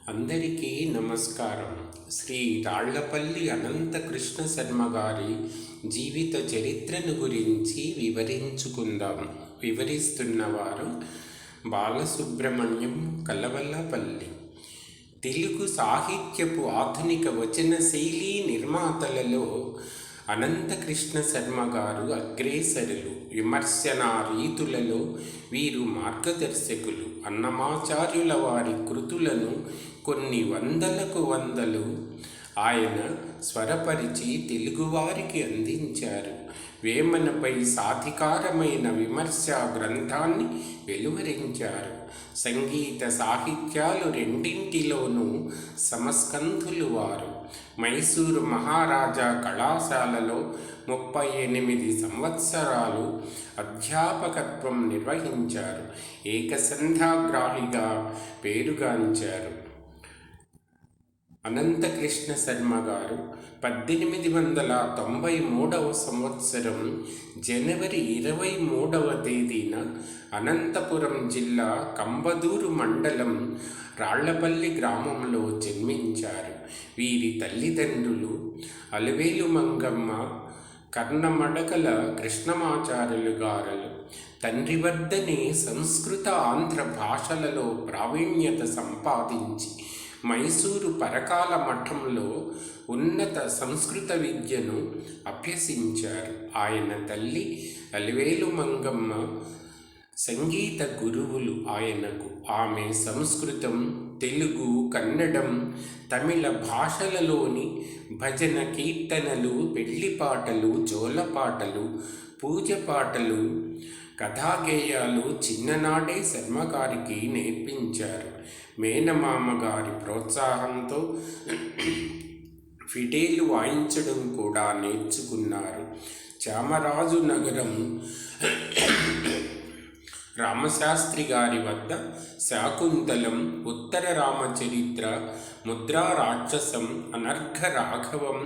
అందరికీ నమస్కారం. శ్రీ రాళ్లపల్లి అనంత కృష్ణ శర్మ గారి జీవిత చరిత్రను గురించి వివరించుకుందాం. వివరిస్తున్నవారు బాలసుబ్రహ్మణ్యం కలవలపల్లి. తెలుగు సాహిత్యపు ఆధునిక వచన శైలి నిర్మాతలలో అనంతకృష్ణ శర్మ గారు అగ్రేసరులు. విమర్శనా రీతులలో వీరు మార్గదర్శకులు. అన్నమాచార్యుల వారి కృతులను కొన్ని వందలు ఆయన స్వరపరిచి తెలుగువారికి అందించారు. వేమనపై సాధికారమైన విమర్శా గ్రంథాన్ని వెలువరించారు. సంగీత సాహిత్యాలు రెండింటిలోనూ సమస్కంధులు వారు. మైసూరు మహారాజా కళాశాలలో 38 సంవత్సరాలు అధ్యాపకత్వం నిర్వహించారు. ఏకసంధ్యాగ్రాహిగా పేరుగాంచారు. అనంతకృష్ణ శర్మ గారు 1893 సంవత్సరం జనవరి 23వ తేదీన అనంతపురం జిల్లా కంబదూరు మండలం రాళ్లపల్లి గ్రామంలో జన్మించారు. వీరి తల్లిదండ్రులు అలవేలు మంగమ్మ, కర్ణమడకల కృష్ణమాచార్యులు గారు. తండ్రి వద్దనే సంస్కృత ఆంధ్ర భాషలలో ప్రావీణ్యత సంపాదించి మైసూరు పరకాల మఠంలో ఉన్నత సంస్కృత విద్యను అభ్యసించారు. ఆయన తల్లి అలివేలు మంగమ్మ సంగీత గురువులు ఆయనకు. ఆమె సంస్కృతం, తెలుగు, కన్నడం, తమిళ భాషలలోని భజన, కీర్తనలు, పెళ్లి పాటలు, జోలపాటలు, పూజ పాటలు, కథాగేయాలు చిన్ననాడే శర్మగారికి నేర్పించారు. మేనమామ గారి ప్రోత్సాహంతో ఫిడేలు వాయించడం కూడా నేర్చుకున్నారు. చామరాజు నగరం రామశాస్త్రి గారి వద్ద శాకుంతలం, ఉత్తర రామచరిత్ర, ముద్రా రాక్షసం, అనర్ఘ రాఘవం,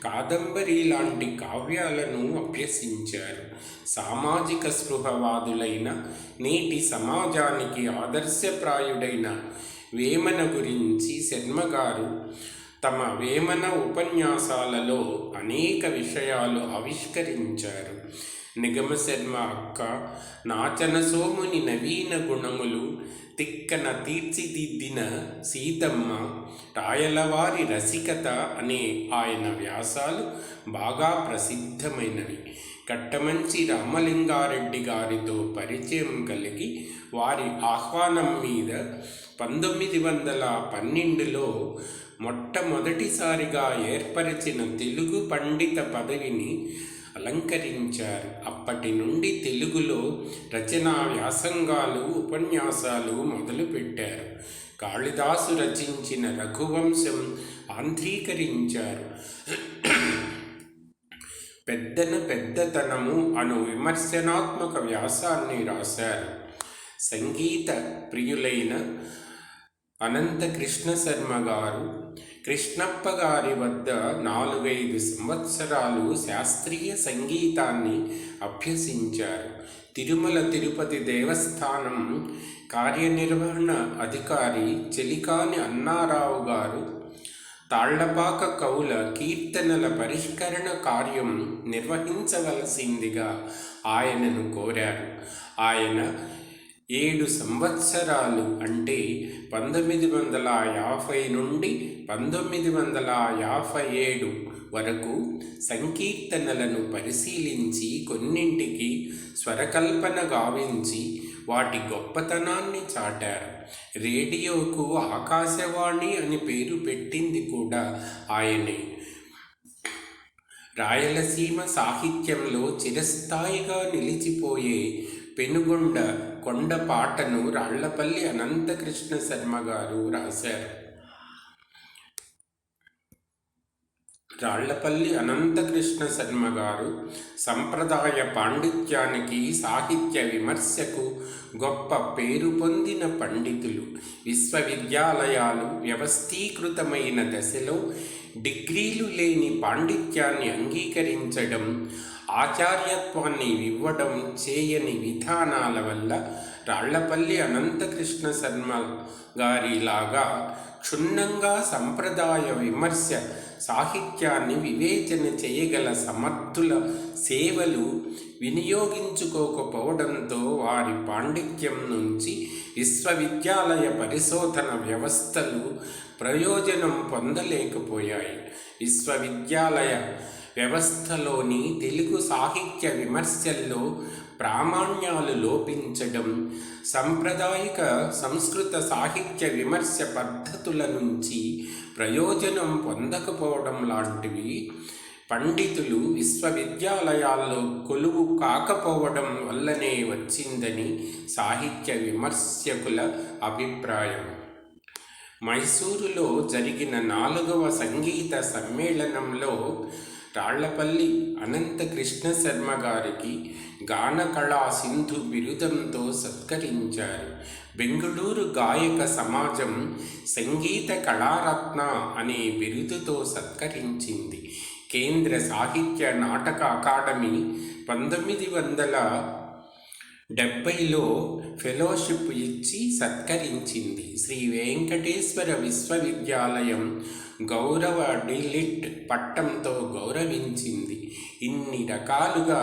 కాదంబరి లాంటి కావ్యాలను అభ్యసించారు. సామాజిక స్పృహవాదులైన, నేటి సమాజానికి ఆదర్శప్రాయుడైన వేమన గురించి శర్మగారు తమ వేమన ఉపన్యాసాలలో అనేక విషయాలు ఆవిష్కరించారు. నిగమశర్మ అక్క, నాచన సోముని నవీన గుణములు, తిక్కన తీర్చిదిద్దిన సీతమ్మ, రాయలవారి రసికత అనే ఆయన వ్యాసాలు బాగా ప్రసిద్ధమైనవి. కట్టమంచి రామలింగారెడ్డి గారితో పరిచయం కలిగి వారి ఆహ్వానం మీద 1912లో మొట్టమొదటిసారిగా ఏర్పరిచిన తెలుగు పండిత పదవిని అలంకరించారు. అప్పటి నుండి తెలుగులో రచనా వ్యాసంగాలు, ఉపన్యాసాలు మొదలుపెట్టారు. కాళిదాసు రచించిన రఘువంశం ఆంధ్రీకరించారు. పెద్దతనము అను విమర్శనాత్మక వ్యాసాన్ని రాశారు. సంగీత ప్రియులైన అనంతకృష్ణ శర్మ గారు కృష్ణప్ప గారి వద్ద 4-5 సంవత్సరాలు శాస్త్రీయ సంగీతాన్ని అభ్యసించారు. తిరుమల తిరుపతి దేవస్థానం కార్యనిర్వహణ అధికారి చెలికాని అన్నారావు గారు తాళ్లపాక కవుల కీర్తనల పరిష్కరణ కార్యం నిర్వహించవలసిందిగా ఆయనను కోరారు. ఆయన 7 సంవత్సరాలు అంటే 1950 నుండి 1957 వరకు సంకీర్తనలను పరిశీలించి కొన్నింటికి స్వరకల్పన గావించి వాటి గొప్పతనాన్ని చాటారు. రేడియోకు ఆకాశవాణి అని పేరు పెట్టింది కూడా ఆయనే. రాయలసీమ సాహిత్యంలో చిరస్థాయిగా నిలిచిపోయే పెనుగొండ కొండ పాటను రాళ్లపల్లి అనంతకృష్ణ శర్మ గారు రాశారు. రాళ్లపల్లి అనంతకృష్ణ శర్మ గారు సంప్రదాయ పాండిత్యానికి, సాహిత్య విమర్శకు గొప్ప పేరు పొందిన పండితులు. విశ్వవిద్యాలయాలు వ్యవస్థీకృతమైన దశలో డిగ్రీలు లేని పాండిత్యాన్ని అంగీకరించడం, ఆచార్యత్వాన్ని ఇవ్వడం చేయని విధానాల వల్ల రాళ్లపల్లి అనంతకృష్ణ శర్మ గారిలాగా క్షుణ్ణంగా సంప్రదాయ విమర్శ సాహిత్యాన్ని వివేచన చేయగల సమర్థుల సేవలు వినియోగించుకోకపోవడంతో వారి పాండిత్యం నుంచి విశ్వవిద్యాలయ పరిశోధన వ్యవస్థలు ప్రయోజనం పొందలేకపోయాయి. విశ్వవిద్యాలయ వ్యవస్థలోని తెలుగు సాహిత్య విమర్శల్లో ప్రామాణ్యాలు లోపించడం, సాంప్రదాయిక సంస్కృత సాహిత్య విమర్శ పద్ధతుల నుంచి ప్రయోజనం పొందకపోవడం లాంటివి పండితులు విశ్వవిద్యాలయాల్లో కొలువు కాకపోవడం వల్లనే వచ్చిందని సాహిత్య విమర్శకుల అభిప్రాయం. మైసూరులో జరిగిన 4వ సంగీత సమ్మేళనంలో రాళ్లపల్లి అనంతకృష్ణ శర్మ గారికి గాన కళా సింధు బిరుదంతో సత్కరించారు. బెంగుళూరు గాయక సమాజం సంగీత కళారత్న అనే బిరుదుతో సత్కరించింది. కేంద్ర సాహిత్య నాటక అకాడమీ 1970లో ఫెలోషిప్ ఇచ్చి సత్కరించింది. శ్రీ వెంకటేశ్వర విశ్వవిద్యాలయం గౌరవ డిలిట్ పట్టంతో గౌరవించింది. ఇన్ని రకాలుగా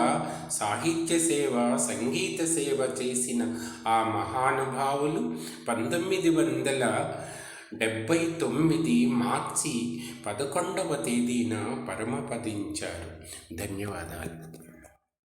సాహిత్య సేవ, సంగీత సేవ చేసిన ఆ మహానుభావులు 1979 మార్చి 11వ తేదీన పరమపదించారు. ధన్యవాదాలు.